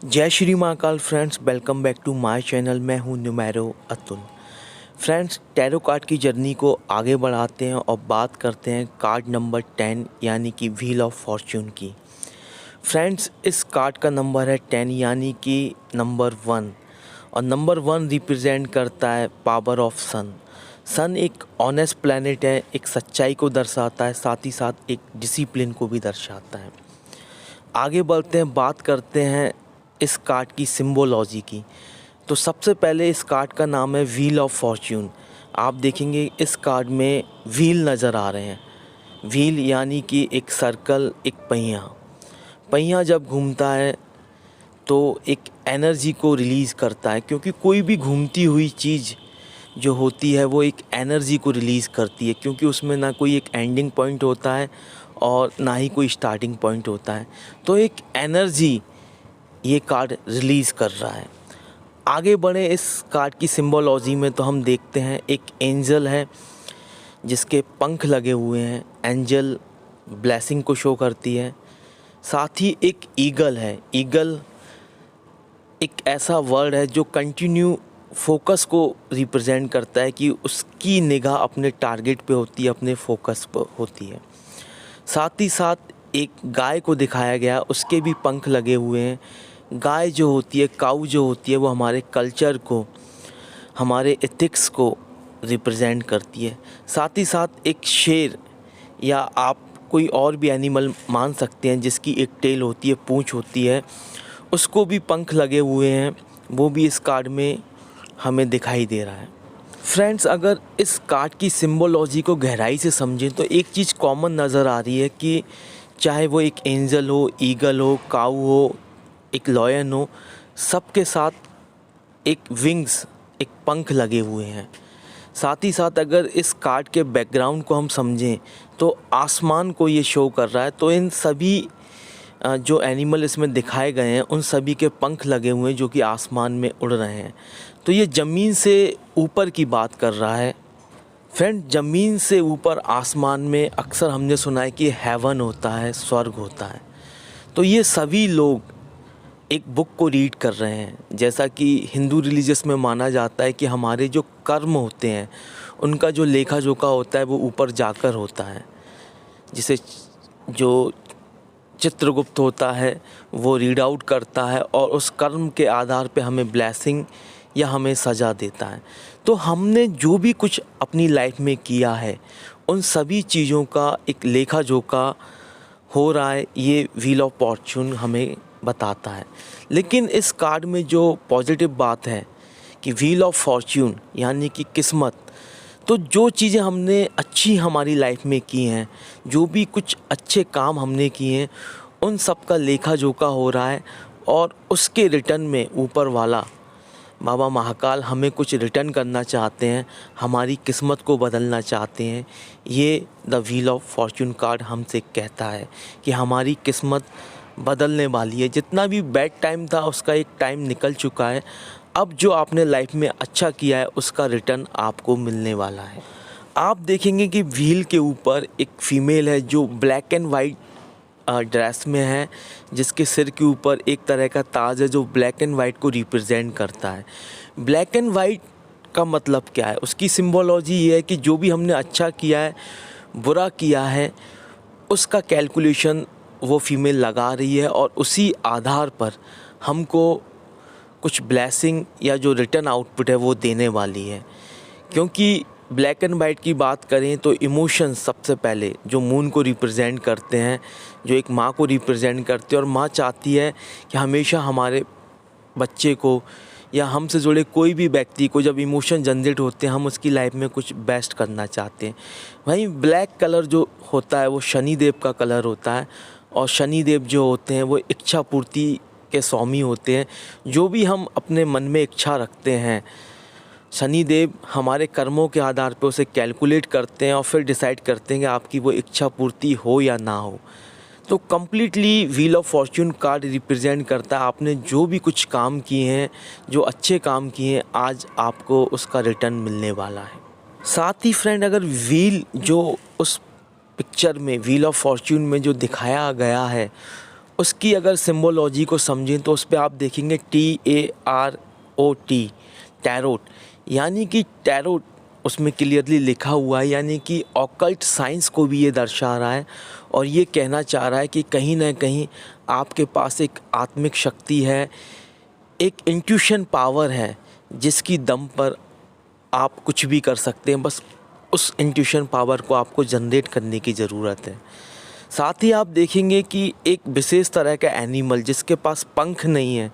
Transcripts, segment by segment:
जय Shri Mahakal friends, welcome back to my channel. मैं हूं numero Atul. Friends, tarot card की जर्नी को आगे बढ़ाते हैं और बात करते हैं कार्ड नंबर 10 यानी कि व्हील ऑफ फॉर्च्यून की। फ्रेंड्स, इस कार्ड का नंबर है 10 यानी कि नंबर 1 और नंबर 1 रिप्रेजेंट करता है पावर ऑफ सन। सन एक ऑनेस्ट प्लैनेट है, एक सच्चाई को दर्शाता है, साथ ही साथ एक डिसिप्लिन को भी दर्शाता है। आगे बढ़ते हैं, बात करते हैं इस कार्ड की सिंबोलॉजी की। तो सबसे पहले इस कार्ड का नाम है व्हील ऑफ फॉर्च्यून। आप देखेंगे इस कार्ड में व्हील नज़र आ रहे हैं। व्हील यानी कि एक सर्कल, एक पहिया। पहिया जब घूमता है तो एक एनर्जी को रिलीज़ करता है, क्योंकि कोई भी घूमती हुई चीज़ जो होती है वो एक एनर्जी को रिलीज़ करती है, क्योंकि उसमें ना कोई एक एंडिंग पॉइंट होता है और ना ही कोई स्टार्टिंग पॉइंट होता है। तो एक एनर्जी ये कार्ड रिलीज़ कर रहा है। आगे बढ़े इस कार्ड की सिंबोलॉजी में तो हम देखते हैं एक एंजल है जिसके पंख लगे हुए हैं। एंजल ब्लेसिंग को शो करती है। साथ ही एक ईगल है। ईगल एक ऐसा वर्ड है जो कंटिन्यू फोकस को रिप्रेजेंट करता है, कि उसकी निगाह अपने टारगेट पे होती है, अपने फोकस पर होती है। साथ ही साथ एक गाय को दिखाया गया, उसके भी पंख लगे हुए हैं। गाय जो होती है, काऊ जो होती है, वो हमारे कल्चर को, हमारे एथिक्स को रिप्रेजेंट करती है। साथ ही साथ एक शेर या आप कोई और भी एनिमल मान सकते हैं जिसकी एक टेल होती है, पूंछ होती है, उसको भी पंख लगे हुए हैं, वो भी इस कार्ड में हमें दिखाई दे रहा है। फ्रेंड्स, अगर इस कार्ड की सिंबोलॉजी को गहराई से समझें तो एक चीज़ कॉमन नज़र आ रही है कि चाहे वो एक एंजल हो, ईगल हो, काऊ हो, एक लॉयन हो, सबके साथ एक विंग्स, एक पंख लगे हुए हैं। साथ ही साथ अगर इस कार्ड के बैकग्राउंड को हम समझें तो आसमान को ये शो कर रहा है। तो इन सभी जो एनिमल इसमें दिखाए गए हैं उन सभी के पंख लगे हुए हैं जो कि आसमान में उड़ रहे हैं। तो ये ज़मीन से ऊपर की बात कर रहा है। फ्रेंड, ज़मीन से ऊपर आसमान में अक्सर हमने सुना है कि हेवन होता है, स्वर्ग होता है। तो ये सभी लोग एक बुक को रीड कर रहे हैं। जैसा कि हिंदू रिलीजियस में माना जाता है कि हमारे जो कर्म होते हैं उनका जो लेखा जोखा होता है वो ऊपर जाकर होता है, जिसे जो चित्रगुप्त होता है वो रीड आउट करता है और उस कर्म के आधार पे हमें ब्लेसिंग या हमें सज़ा देता है। तो हमने जो भी कुछ अपनी लाइफ में किया है उन सभी चीज़ों का एक लेखा जोखा हो रहा है, ये व्हील ऑफ फॉर्च्यून हमें बताता है। लेकिन इस कार्ड में जो पॉजिटिव बात है कि व्हील ऑफ फॉर्च्यून यानी कि किस्मत, तो जो चीज़ें हमने अच्छी हमारी लाइफ में की हैं, जो भी कुछ अच्छे काम हमने किए हैं, उन सब का लेखा जोखा हो रहा है और उसके रिटर्न में ऊपर वाला बाबा महाकाल हमें कुछ रिटर्न करना चाहते हैं, हमारी किस्मत को बदलना चाहते हैं। ये the wheel of Fortune card हमसे कहता है कि हमारी किस्मत बदलने वाली है। जितना भी बैड टाइम था उसका एक टाइम निकल चुका है। अब जो आपने लाइफ में अच्छा किया है उसका रिटर्न आपको मिलने वाला है। आप देखेंगे कि व्हील के ऊपर एक फ़ीमेल है जो ब्लैक एंड वाइट ड्रेस में है, जिसके सिर के ऊपर एक तरह का ताज है जो ब्लैक एंड वाइट को रिप्रेजेंट करता है। ब्लैक एंड वाइट का मतलब क्या है? उसकी सिंबोलॉजी ये है कि जो भी हमने अच्छा किया है, बुरा किया है, उसका कैलकुलेशन वो फीमेल लगा रही है और उसी आधार पर हमको कुछ ब्लेसिंग या जो रिटर्न आउटपुट है वो देने वाली है। क्योंकि ब्लैक एंड वाइट की बात करें तो इमोशंस सबसे पहले जो मून को रिप्रेजेंट करते हैं, जो एक माँ को रिप्रेजेंट करते हैं, और माँ चाहती है कि हमेशा हमारे बच्चे को या हमसे जुड़े कोई भी व्यक्ति को जब इमोशन जनरेट होते हैं हम उसकी लाइफ में कुछ बेस्ट करना चाहते हैं। वहीं ब्लैक कलर जो होता है वो शनि देव का कलर होता है, और शनि देव जो होते हैं वो इच्छा पूर्ति के स्वामी होते हैं। जो भी हम अपने मन में इच्छा रखते हैं, शनि देव हमारे कर्मों के आधार पर उसे कैलकुलेट करते हैं और फिर डिसाइड करते हैं कि आपकी वो इच्छा पूर्ति हो या ना हो। तो completely wheel of Fortune card represent करता है आपने जो भी कुछ काम किए हैं, जो अच्छे काम किए हैं, आज आपको उसका रिटर्न मिलने वाला है। साथ ही फ्रेंड, अगर व्हील जो उस पिक्चर में व्हील ऑफ फॉर्च्यून में जो दिखाया गया है उसकी अगर सिम्बोलॉजी को समझें तो उस पे आप देखेंगे TAROT, टैरोट, यानी कि टैरोट उसमें क्लियरली लिखा हुआ है, यानी कि ऑकल्ट साइंस को भी ये दर्शा रहा है और ये कहना चाह रहा है कि कहीं ना कहीं आपके पास एक आत्मिक शक्ति है, एक इंट्यूशन पावर है जिसकी दम पर आप कुछ भी कर सकते हैं। बस उस इंट्यूशन पावर को आपको जनरेट करने की ज़रूरत है। साथ ही आप देखेंगे कि एक विशेष तरह का एनिमल जिसके पास पंख नहीं है,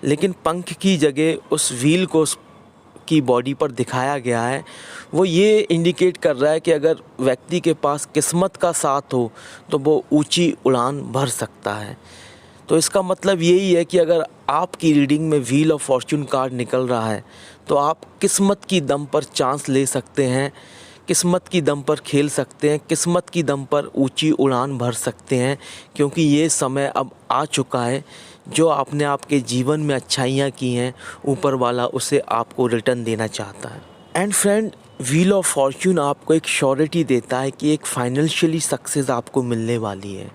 लेकिन पंख की जगह उस व्हील को की बॉडी पर दिखाया गया है, वो ये इंडिकेट कर रहा है कि अगर व्यक्ति के पास किस्मत का साथ हो तो वो ऊंची उड़ान भर सकता है। तो इसका मतलब यही है कि अगर आपकी रीडिंग में व्हील ऑफ फॉर्च्यून कार्ड निकल रहा है तो आप किस्मत की दम पर चांस ले सकते हैं, किस्मत की दम पर खेल सकते हैं, किस्मत की दम पर ऊंची उड़ान भर सकते हैं, क्योंकि ये समय अब आ चुका है। जो आपने आपके जीवन में अच्छाइयाँ की हैं, ऊपर वाला उसे आपको रिटर्न देना चाहता है। And friend, wheel of Fortune आपको एक श्योरिटी देता है कि एक फाइनेंशियली सक्सेस आपको मिलने वाली है।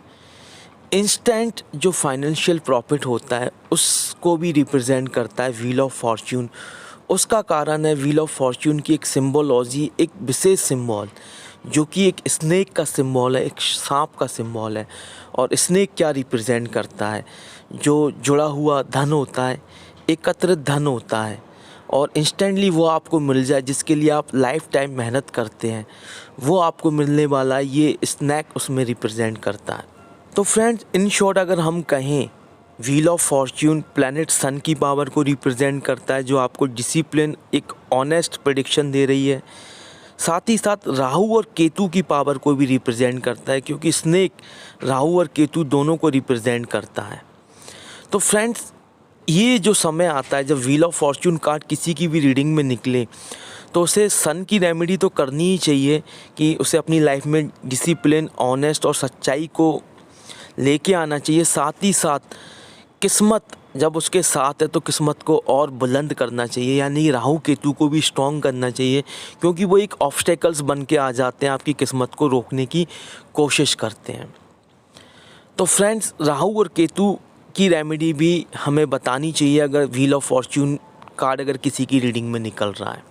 इंस्टेंट जो फाइनेंशियल प्रॉफिट होता है उसको भी रिप्रेजेंट करता है व्हील ऑफ फॉर्च्यून। उसका कारण है व्हील ऑफ फॉर्च्यून की एक सिम्बोलॉजी, एक विशेष सिंबल जो कि एक स्नेक का सिंबल है, एक सांप का सिंबल है। और स्नेक क्या रिप्रेजेंट करता है? जो जुड़ा हुआ धन होता है, एकत्रित धन होता है और इंस्टेंटली वो आपको मिल जाए, जिसके लिए आप लाइफ टाइम मेहनत करते हैं, वो आपको मिलने वाला है, ये स्नैक उसमें रिप्रेजेंट करता है। तो फ्रेंड्स, इन शॉर्ट अगर हम कहें, wheel of fortune planet sun की पावर को रिप्रेजेंट करता है जो आपको डिसिप्लिन, एक ऑनेस्ट प्रेडिक्शन दे रही है। साथ ही साथ राहु और केतु की पावर को भी रिप्रेजेंट करता है, क्योंकि स्नेक राहु और केतु दोनों को रिप्रेजेंट करता है। तो फ्रेंड्स, ये जो समय आता है जब व्हील ऑफ फॉर्च्यून कार्ड किसी की भी रीडिंग में निकले तो उसे सन की रेमेडी तो करनी ही चाहिए कि उसे अपनी लाइफ में डिसिप्लिन, ऑनेस्ट और सच्चाई को लेके आना चाहिए। साथ ही साथ किस्मत जब उसके साथ है तो किस्मत को और बुलंद करना चाहिए, यानी राहु केतु को भी स्ट्रॉन्ग करना चाहिए, क्योंकि वो एक ऑब्स्टेकल्स बन के आ जाते हैं, आपकी किस्मत को रोकने की कोशिश करते हैं। तो फ्रेंड्स, राहु और केतु की रेमेडी भी हमें बतानी चाहिए अगर व्हील ऑफ फॉर्च्यून कार्ड अगर किसी की रीडिंग में निकल रहा है।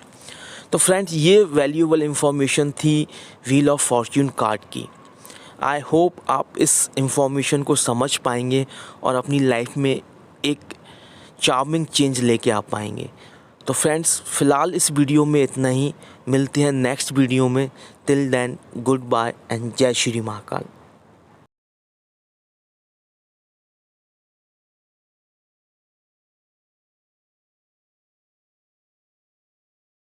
तो फ्रेंड्स, ये वैल्यूएबल इंफॉर्मेशन थी व्हील ऑफ फॉर्च्यून कार्ड की। आई होप आप इस इंफॉर्मेशन को समझ पाएंगे और अपनी लाइफ में एक चार्मिंग चेंज लेके आ पाएंगे। तो फ्रेंड्स, फ़िलहाल इस वीडियो में इतना ही। मिलते हैं नेक्स्ट वीडियो में। Till then, good bye and जय श्री महाकाल।